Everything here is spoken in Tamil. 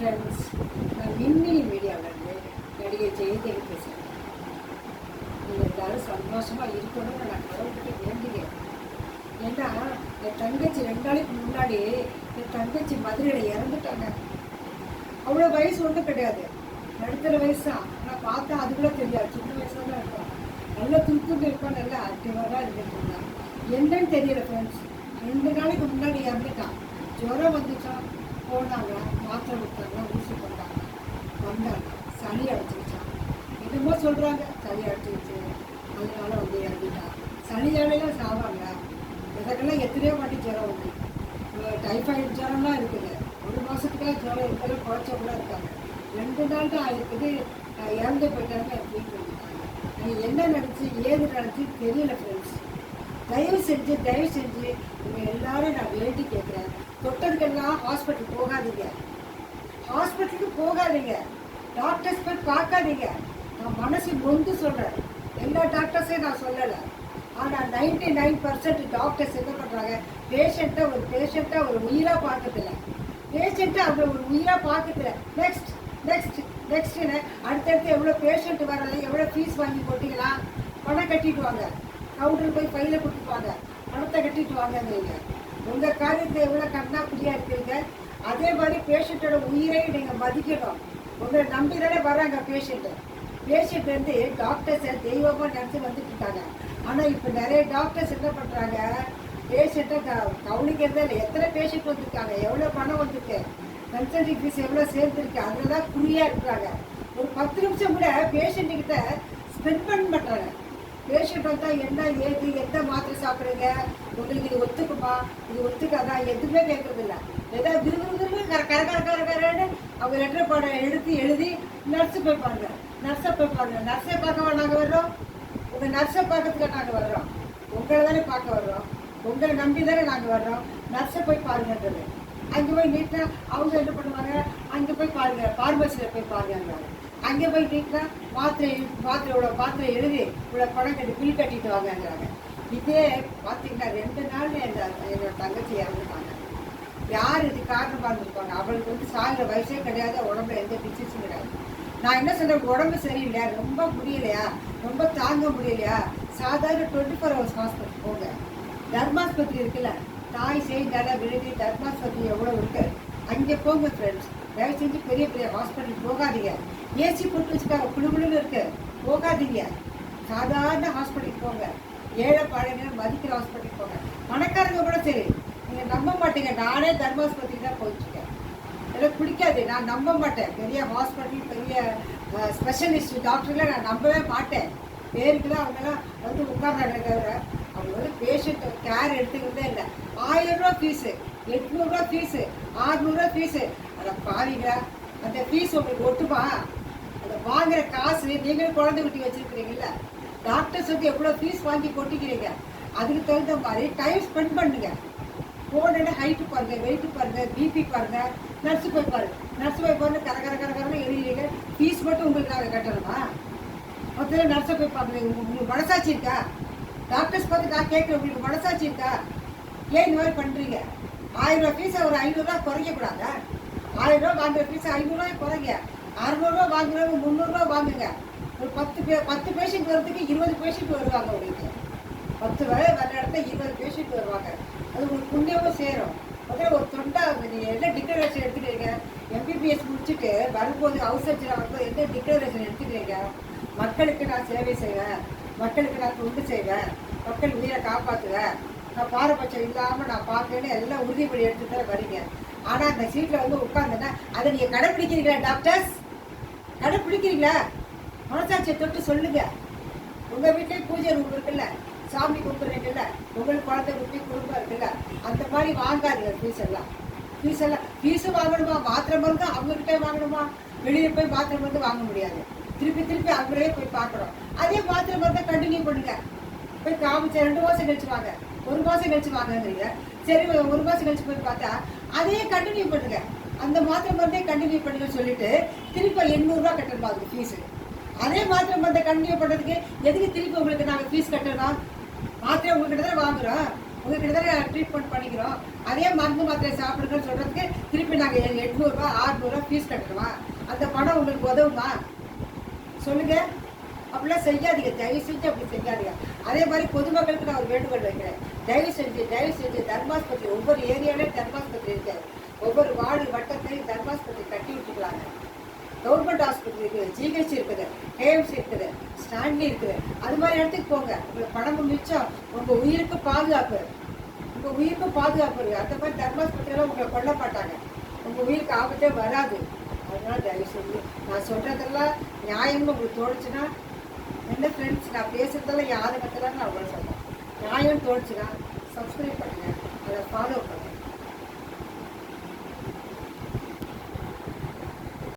ஃப்ரெண்ட்ஸ், நான் மின்மினி மீடியாவிலேருந்து நடிகை ஜெயதேவி பேசுகிறேன். நீங்கள் எல்லாரும் சந்தோஷமாக இருக்கணும்னு நான் கடவுள்கிட்ட வேண்டுகிறேன். ஏன்னா என் தங்கச்சி 2 நாளைக்கு முன்னாடி என் தங்கச்சி மதுரையில் இறந்துட்டாங்க. அவ்வளோ வயசு ஒன்றும் கிடையாது, நடுத்தர வயசு தான். ஆனால் பார்த்தா அது கூட தெரியாது, சின்ன வயசாக தான் இருக்கும். நல்லா துருத்துண்டு இருப்பான், நல்லா ஆக்டிவாக தான் இருந்துட்டு இருந்தான். என்னன்னு தெரியல ஃப்ரெண்ட்ஸ், 2 நாளைக்கு முன்னாடி இறந்துட்டான். ஜுரம் வந்துச்சான், போனாங்க, மாத்திரை கொடுத்தாங்க, ஊசி போட்டாங்க, வந்தாங்க, சளி அடைச்சிருச்சான். என்னமோ சொல்கிறாங்க சளி அடைச்சிருச்சு, அதனால வந்து இறந்துட்டான். சளியாலையெல்லாம் சாவாங்க, இதற்கெல்லாம் எத்தனையோ வாட்டி ஜுரம் வந்து டைஃபாய்டு ஜுரம்லாம் இருக்குது. 1 மாதத்துக்குலாம் ஜுரம் இருக்கிறது குறைச்ச கூட இருக்காங்க. 2 நாள் தான் ஆகிருக்குது, இறந்து போயிட்டாங்க, ட்ரீட் பண்ணிட்டாங்க. நீங்கள் என்ன நினச்சி ஏது நினச்சி தெரியல ஃப்ரெண்ட்ஸ். தயவு செஞ்சு இவங்க எல்லாரும் நான் வேண்டி கேட்குறேன், தொட்டதுக்கெல்லாம் ஹாஸ்பிட்டல் போகாதீங்க, ஹாஸ்பிட்டலுக்கு போகாதீங்க, டாக்டர்ஸ் போய் பார்க்காதீங்க. நான் மனசு நொந்து சொல்கிறேன், எல்லா டாக்டர்ஸையும் நான் சொல்லலை. ஆனால் 99% டாக்டர்ஸ் என்ன பண்ணுறாங்க, பேஷண்ட்டாக ஒரு உயிராக பார்க்கறதில்ல, பேஷண்ட்டை அவங்க ஒரு உயிராக பார்க்கறதில்ல. நெக்ஸ்ட்டுன்னு அடுத்தடுத்து எவ்வளோ பேஷண்ட் வராங்க, எவ்வளோ ஃபீஸ் வாங்கி போட்டிங்களா, பணம் கட்டிட்டு வாங்க, கவுண்டர் போய் ஃபைலை கொடுத்துப்பாங்க, பணத்தை கட்டிட்டு வாங்கங்கிறீங்க. உங்கள் காரியத்தை எவ்வளோ கண்ணாக்குடியாக இருக்கிறீங்க. அதே மாதிரி பேஷண்ட்டோட உயிரையும் நீங்கள் மதிக்கணும். உங்களை நம்பி தானே வராங்க பேஷண்ட் வந்து டாக்டர்ஸை தெய்வமாக நினச்சி வந்துட்டு இருக்காங்க. ஆனால் இப்போ நிறைய டாக்டர்ஸ் என்ன பண்ணுறாங்க, பேஷண்ட்டை கவனிக்கிறதே இல்லை. எத்தனை பேஷண்ட் வந்திருக்காங்க, எவ்வளோ பணம் வந்திருக்கு, கன்சல்டிங் ஃபீஸ் எவ்வளோ சேர்ந்துருக்கு, அதில் தான் குறியாக இருக்கிறாங்க. ஒரு 10 நிமிஷம் கூட பேஷண்ட்டுக்கிட்ட ஸ்பெண்ட் பண்ண மாட்டாங்க. பேஷண்ட் வந்தால் என்ன ஏது, எந்த மாத்திரை சாப்பிட்றீங்க, உங்களுக்கு இது ஒத்துக்குமா, இது ஒத்துக்காதா, எதுவுமே கேட்குறதில்ல. ஏதாவது விரும்புன்னு கரன்னு அவங்க லெட்டர் படம் எழுதி நர்ஸை போய் பாருங்க. நர்ஸை பார்க்கவா நாங்கள் வர்றோம், உங்கள் நர்ஸை பார்க்கறதுக்கு நாங்கள் வர்றோம், உங்களை தானே பார்க்க வர்றோம், உங்களை நம்பி தானே நாங்கள் வர்றோம். நர்ஸை போய் பாருங்கன்றது. அங்கே போய் நீட்டாக அவங்க என்ன பண்ணுவாங்க, அங்கே போய் பாருங்க, ஃபார்மசியில் போய் பாருங்கிறாங்க. அங்கே போய் நீட்டாக மாத்திரை எழுதி இவ்வளோ பணம் கட்டி பில் கட்டிட்டு வாங்கங்கிறாங்க. இதே பார்த்தீங்கன்னா 2 நாள் என்னோட தங்கச்சி இறந்துட்டாங்க. யார் இது காரணமாக இருந்திருப்பாங்க, அவளுக்கு வந்து சாகிற வயசே கிடையாது, உடம்புல எந்த டிசீஸும் கிடையாது. நான் என்ன சொல்கிறேன், உடம்பு சரியில்லையா, ரொம்ப முடியலையா, ரொம்ப தாங்க முடியலையா, சாதாரண 24 ஹவர்ஸ் ஹாஸ்பிட்டல் போங்க. தர்மாஸ்பத்திரி இருக்குல்ல, தாய் செய்தால விழுதி தர்மாஸ்பத்திரி எவ்வளோ இருக்கு, அங்கே போங்க ஃப்ரெண்ட்ஸ். தயவு செஞ்சு பெரிய ஹாஸ்பிட்டல் போகாதீங்க. ஏசி போட்டு வச்சுக்காங்க, குழுகுழுன்னு இருக்கு, போகாதீங்க. சாதாரண ஹாஸ்பிட்டலுக்கு போங்க. ஏழை பாழைங்க மதிக்கிற ஹாஸ்பிட்டலுக்கு போங்க. பணக்காரங்க கூட சரி, நீங்கள் நம்ப மாட்டீங்க, நானே தர்மாஸ்பத்திரிக்கு தான் போயிட்டுருக்கேன். எனக்கு பிடிக்காது, நான் நம்ப மாட்டேன். பெரிய ஹாஸ்பிட்டல், பெரிய ஸ்பெஷலிஸ்ட் டாக்டர்லாம் நான் நம்பவே மாட்டேன். பேருக்கு தான் அவங்கெல்லாம் வந்து உட்கார்றாங்க தவிர அவங்க வந்து பேஷண்ட் கேர் எடுத்துக்கிறதே இல்லை. 1000 ரூபா ஃபீஸு, 800 ரூபா ஃபீஸு, 600 ரூபா ஃபீஸு. அதை பாருங்களா, அந்த ஃபீஸ் உங்களுக்கு ஒட்டுமா? அதை வாங்குற காசு நீங்களும் குழந்தை குட்டி வச்சுருக்கிறீங்கல்ல, டாக்டர்ஸ் வந்து எவ்வளோ ஃபீஸ் வாங்கி கொட்டிக்கிறீங்க. அதுக்கு தகுந்த மாதிரி டைம் ஸ்பெண்ட் பண்ணுங்க. போன ஹைட்டு பாருங்க, வெயிட்டு பாருங்க, பிபி பாருங்க, நர்ஸு போய் பாருங்க, கரகரன்னு எழுதிங்க. ஃபீஸ் மட்டும் உங்களுக்கு நாங்கள் கட்டணுமா? மொத்தத்தில் நர்ஸை போய் பார்க்குறீங்க. உங்களுக்கு மனசாட்சி இருக்கா? டாக்டர்ஸ் பார்த்து நான் கேட்குறேன், உங்களுக்கு மனசாட்சி இருக்கா? ஏன் இந்த மாதிரி பண்ணுறீங்க? 1000 ரூபா ஃபீஸை ஒரு 500 ரூபா குறைக்கக்கூடாதா? 1000 ரூபா வாங்குற ஃபீஸை 500 ரூபாய் குறைங்க. 600 ரூபா வாங்குறவங்க 300 ரூபா வாங்குங்க. ஒரு 10 பேஷண்ட் வர்றதுக்கு 20 பேஷண்ட் வருவாங்க. உங்களுக்கு 10 வர இடத்துல 20 பேஷண்ட் வருவாங்க. அது உங்களுக்கு புண்ணியமும் சேரும். முதல்ல ஒரு தொண்டா நீங்கள் என்ன டிக்ளரேஷன் எடுத்துக்கிறீங்க? MBBS முடிச்சுட்டு வரும்போது ஹவுஸ் சர்ஜரி வரும்போது என்ன டிக்ளரேஷன் எடுத்துக்கிறீங்க? மக்களுக்கு நான் சேவை செய்வேன், மக்களுக்கு நான் தொண்டு செய்வேன், மக்கள் உயிரை காப்பாற்றுவேன், நான் பாரபட்சம் இல்லாமல் நான் பார்க்கணுன்னு எல்லாம் உறுதிமொழி எடுத்துட்டு தான் வரீங்க. ஆனால் அந்த சீட்டில் வந்து உட்காந்துன்னா அதை நீங்கள் கடைப்பிடிக்கிறீங்களா? டாக்டர்ஸ் கடைப்பிடிக்கிறீங்களா? மனசாட்சியை தொட்டு சொல்லுங்க. உங்கள் வீட்லேயும் பூஜை ரூம் இருக்குல்ல, சாமி கும்பிட்றீங்கல்ல, உங்களுக்கு குழந்தை குட்டி குடும்பம் இருக்குல்ல, அந்த மாதிரி வாங்காதீங்க ஃபீஸும் வாங்கணுமா? மாத்திரை மருந்து அவங்ககிட்டே வாங்கணுமா? வெளியே போய் மாத்திரை மருந்து வாங்க முடியாது. திருப்பி அவங்களே போய் பார்க்குறோம். அதே மாத்திரை மருந்தை கண்டினியூ பண்ணுங்க. போய் காமிச்ச 2 மாதம் கழிச்சு வாங்க, 1 மாதம் கழிச்சு வாங்கங்கிறீங்க. சரி, 1 மாதம் கழிச்சு போய் பார்த்தா அதையே கண்டினியூ பண்ணுங்க. அந்த மாத்திரை மருந்தே கண்டினியூ பண்ணுங்கன்னு சொல்லிட்டு திருப்பி 800 ரூபா கட்டணுமா அதுக்கு ஃபீஸு? அதே மாத்திரை மருந்தை கண்டினியூ பண்ணுறதுக்கு எதுக்கு திருப்பி உங்களுக்கு நாங்கள் ஃபீஸ் கட்டணும்? மாத்திரை உங்ககிட்ட தான் வாங்குகிறோம், உங்ககிட்ட தான் ட்ரீட்மெண்ட் பண்ணிக்கிறோம். அதே மருந்து மாத்திரை சாப்பிடுங்கன்னு சொல்கிறதுக்கு திருப்பி நாங்கள் 800 600 ஃபீஸ் கட்டணுமா? அந்த பணம் உங்களுக்கு உதவுமா சொல்லுங்கள்? அப்படிலாம் செய்யாதீங்க, தயவு செஞ்சு அப்படி செய்யாதீங்க. அதே மாதிரி பொதுமக்களுக்கு நான் ஒரு வேண்டுகோள் வைக்கிறேன். தயவு செஞ்சு தர்மாஸ்பத்திரி, ஒவ்வொரு ஏரியாவிலையும் தர்மாஸ்பத்திரி இருக்காது, ஒவ்வொரு வார்டு வட்டத்திலையும் தர்மாஸ்பத்திரி கட்டி விட்டுக்கலாங்க. கவர்மெண்ட் ஹாஸ்பிட்டல் இருக்குது, ஜிஹெச் இருக்குது, கேஎம்சி இருக்குது, ஸ்டான்லி இருக்குது. அது மாதிரி இடத்துக்கு போங்க. உங்களுக்கு பணமும் மிச்சம், உங்கள் உயிருக்கு பாதுகாப்பு, உங்கள் உயிருக்கும் பாதுகாப்பு இருக்குது. அந்த மாதிரி தர்மாஸ்பத்திரியில் உங்களை கொல்ல மாட்டாங்க, உங்கள் உயிருக்கு ஆபத்தே வராது. அதனால தயவு செஞ்சு நான் சொல்கிறதெல்லாம் நியாயம்னு உங்களுக்கு தோணுச்சுன்னா, என்ன ஃப்ரெண்ட்ஸ், நான் பேசுகிறதெல்லாம் யாதகத்தில் நான் உங்களை சொல்கிறேன். நியாயம் தோணுச்சுன்னா சப்ஸ்கிரைப் பண்ணுங்கள், அதை ஃபாலோ பண்ணுங்கள்.